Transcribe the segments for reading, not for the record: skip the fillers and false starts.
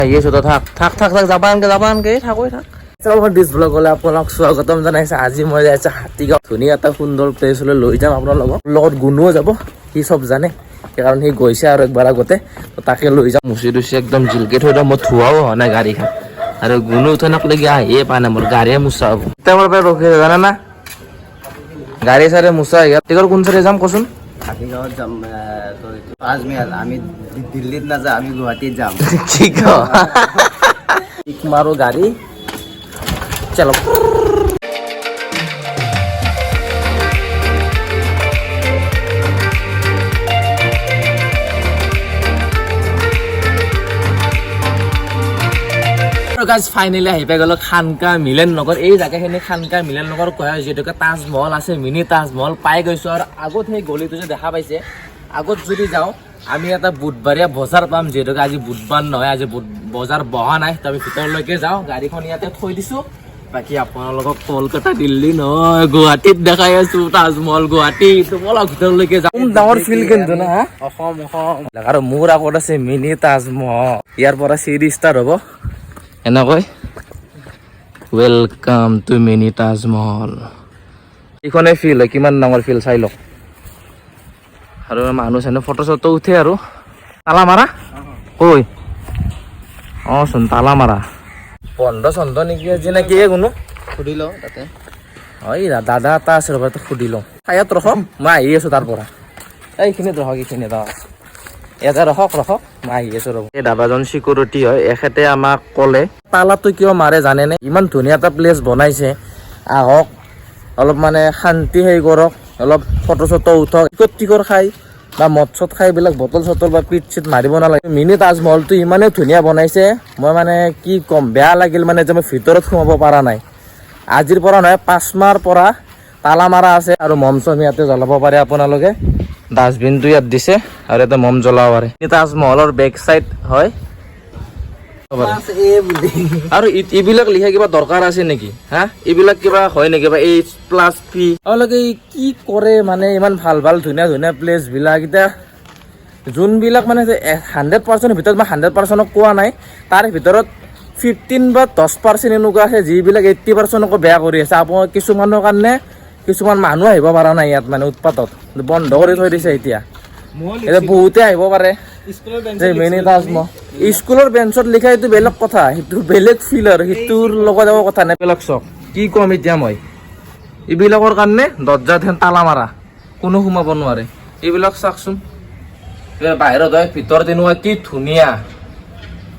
আহিছো তো থাক যাবা আনকে থাকোই থাক ডিছ ব্লগলৈ আপোনাক স্বাগতম জনাইছে। আজি মই যাই আছো হাতীগাঁও, ধুনীয়া এটা সুন্দৰ প্লেচলৈ লৈ যাম আপোনাৰ লগত গুণুও যাব, সি চব জানে সেইকাৰণে সি গৈছে আৰু একবাৰ আগতে, তাকে লৈ যাম। মুচি দুচি একদম জিলকে থৈ দিওঁ, মই ধোৱাও হোৱা নাই গাড়ীখন আৰু গুণু উঠনকলৈকে আহিয়ে পাই নাই, মোৰ গাড়ীয়ে মোচা হ'ব তেওঁৰ পৰা ৰখি জানে না গাড়ী চাড়ী মোচা। ইয়াত টিকৰ কোন চাইডে যাম কচোন? হাতীগাঁৱত যাম, তাজমহল। আমি দিল্লীত নাযাওঁ, আমি গুৱাহাটীত যাম। কি মাৰো গাড়ী চলো। ফাইনেলি আহি পাই গ'লো খানকা মিলন নগৰ। এই জেগাখিনি খানকা মিলন নগৰ কোৱা হয়, যিহেতুকে তাজমহল আছে, মিনি তাজমহল পাই গৈছোঁ। আৰু আগত সেই গলিটো যে দেখা পাইছে, আগত যদি যাওঁ আমি এটা বুধবাৰীয়া বজাৰ পাম, যিহেতুকে আজি বুধবাৰ নহয়, আজি বজাৰ বহা নাই, তো আমি ভিতৰলৈকে যাওঁ। গাড়ীখন ইয়াতে থৈ দিছোঁ। বাকী আপোনালোকক কলকাতা দিল্লী নহয়, গুৱাহাটীত দেখাই আছোঁ তাজমহল গুৱাহাটী। তোমালোক ভিতৰলৈকে যাওঁ। ডাঙৰ ফিল্ড কিন্তু না, অসম আৰু মোৰ আগত আছে মিনি তাজমহল। ইয়াৰ পৰা চিৰি ষ্টাৰ্ট হ'ব এনেকৈ, ৱেলকাম টু মিনি তাজমহল। এইখনে ফিল্ড হয়, কিমান ডাঙৰ ফিল্ড চাই লওক। আৰু মানুহ চানুহ ফটো চটো উঠে আৰু। তালা মাৰা কৈ চোন তালা মাৰা বন্ধ চন্ধ নেকি আজি নে কি? কোনো সুধি লওঁ তাতে। হয় দাদা এটা আছে ৰ'বা, সুধি লওঁ। ইয়াত ৰখক, মই আহি আছোঁ তাৰ পৰা। এইখিনিত ৰখক, এইখিনিত ইয়াতে ৰখক মই আহি আছোঁ ৰ'ব। এই দাদাজন চিকিউৰিটি হয়, এখেতে আমাক ক'লে তালাটো কিয় মাৰে জানেনে? ইমান ধুনীয়া এটা প্লেচ বনাইছে, আহক অলপ মানে শান্তি হেৰি কৰক, অলপ ফটো চটো উঠক, টিকৰ খাই বা মদ চদ খাই এইবিলাক বটল চটল বা পিট চিট মাৰিব নালাগে। মিনি তাজমহলটো ইমানেই ধুনীয়া বনাইছে, মই মানে কি ক'ম, বেয়া লাগিল মানে যে মই ভিতৰত সোমাব পৰা নাই। আজিৰ পৰা নহয়, 5 মাহৰ পৰা তালা মাৰা আছে। আৰু মম চম ইয়াতে জ্বলাব পাৰে আপোনালোকে, ডাষ্টবিনটো ইয়াত দিছে আৰু ইয়াতে মম জ্বলাব পাৰে। তাজমহলৰ বেক চাইড হয়। আৰু এইবিলাক লিখা কিবা দৰকাৰ আছে নেকি? হা, এইবিলাক কিবা হয় নেকি বা H+P? আপোনালোকে কি কৰে মানে? ইমান ভাল ধুনীয়া প্লেচ বিলাক, এতিয়া যোনবিলাক মানে 100% ভিতৰত, মই 100% কোৱা নাই, তাৰ ভিতৰত 15 বা 10% এনেকুৱা আছে যিবিলাক 80% আকৌ বেয়া কৰি আছে। আপোনাৰ কিছুমানৰ কাৰণে কিছুমান মানুহ আহিব পৰা নাই ইয়াত, মানে উৎপাতত বন্ধ কৰি থৈ দিছে। এতিয়া বহুতে আহিব পাৰে। মিনি তাজমহল স্কুলৰ বেঞ্চত লিখা এইটো বেলেগ কথা, সেইটো বেলেগ ফিল আৰু সেইটোৰ লগত একো কথা নাই। বেলেগ চক কি ক'ম এতিয়া মই, এইবিলাকৰ কাৰণে দৰ্জাত তালা মাৰা, কোনো সোমাব নোৱাৰে। এইবিলাক চাওকচোন, বাহিৰত হয়, ভিতৰত তেনেকুৱা কি ধুনীয়া।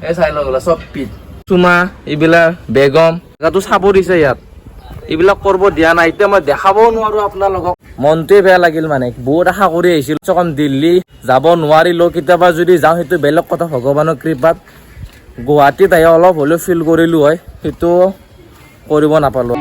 এই চাই লওক চব পিট চুমা, এইবিলাক বেগম জেগাটো চাব দিছে ইয়াত, এইবিলাক কৰিব দিয়া নাই। এতিয়া মই দেখাবও নোৱাৰো আপোনালোকক, মনটোৱে বেয়া লাগিল। মানে বহুত আশা কৰি আহিছিল, কম দিল্লী যাব নোৱাৰিলো। কেতিয়াবা যদি যাওঁ সেইটো বেলেগ কথা, ভগৱানৰ কৃপাত গুৱাহাটীত আহি অলপ হ'লেও ফিল কৰিলো হয়, সেইটো কৰিব নাপালো।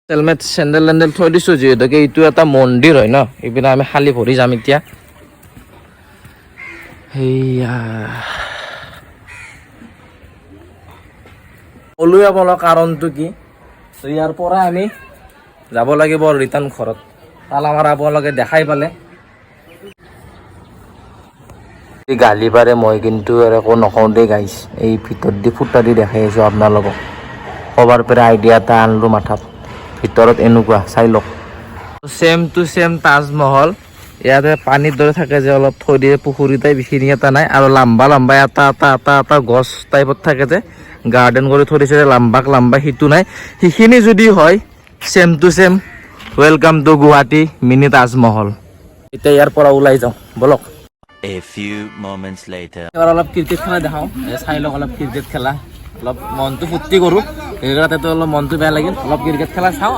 হেলমেট চেণ্ডেল থৈ দিছোঁ, যিহেতুকে এইটো এটা মন্দিৰ হয় ন। এইপিনে আমি খালী ভৰি যাম এতিয়া। সেয়া ক'লোৱে আপোনালোক কাৰণটো কি। ইয়াৰ পৰা আমি যাব লাগিব ৰিটাৰ্ণ ঘৰত। তালা মাৰা আপোনালোকে দেখাই পালে। গালি পাৰে, মই কিন্তু আৰু একো নকওঁ দেই গাইছ। এই ভিতৰত দি ফুটা দি দেখাই আছোঁ আপোনালোকক, ক'বাৰ পৰা আইডিয়া এটা আনলোঁ মাথাত। ভিতৰত এনেকুৱা চাই লওক, চেম টু চেম তাজমহল। ইয়াতে পানীৰ দৰে থাকে যে, অলপ থৈ দিয়ে পুখুৰী টাইপ, এইখিনি এটা নাই। আৰু লাম্বা এটা গছ টাইপত থাকে যে, গাৰ্ডেন কৰি থৈ দিছে লাম্বা সিটো নাই। সেইখিনি যদি হয় same to same welcome to Guwahati mini Taj Mahal. এতিয়া ইয়াৰ পৰা ওলাই যাওঁ বলক। এবাৰ অলপ ক্ৰিকেট খেলা দেখাওঁ, চাই লওক অলপ ক্ৰিকেট খেলা, অলপ মনটো ফূৰ্তি কৰোঁ। সেইকাৰণেতো অলপ মনটো বেয়া লাগিল, অলপ ক্ৰিকেট খেলা চাওঁ।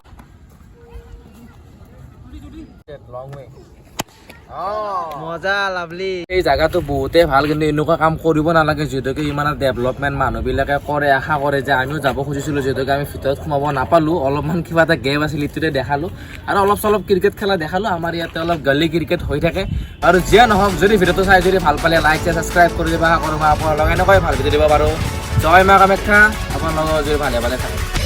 মজা লাভলি। এই জায়গাটো বহুতে ভাল, কিন্তু এনেকুৱা কাম কৰিব নালাগে, যিহেতুকে ইমান ডেভেলপমেণ্ট মানুহবিলাকে কৰে। আশা কৰে যে আমিও যাব খুজিছিলোঁ, যিহেতুকে আমি ভিতৰত সোমাব নাপালোঁ। অলপমান কিবা এটা গেপ আছিল, ইটোতে দেখালোঁ আৰু অলপ চলপ ক্ৰিকেট খেলা দেখালোঁ। আমাৰ ইয়াতে অলপ গলি ক্ৰিকেট হৈ থাকে। আৰু যিয়ে নহওক, যদি ভিডিঅ'টো চাই যদি ভাল পালে লাইক ছাবস্ক্ৰাইব কৰি দিবা। আশা কৰোঁ মই আপোনালোকক এনেকুৱাই ভাল ভিডিঅ' দিব পাৰোঁ। জয় মা কামাখ্যা, আপোনালোকৰ যদি ভালে থাকে।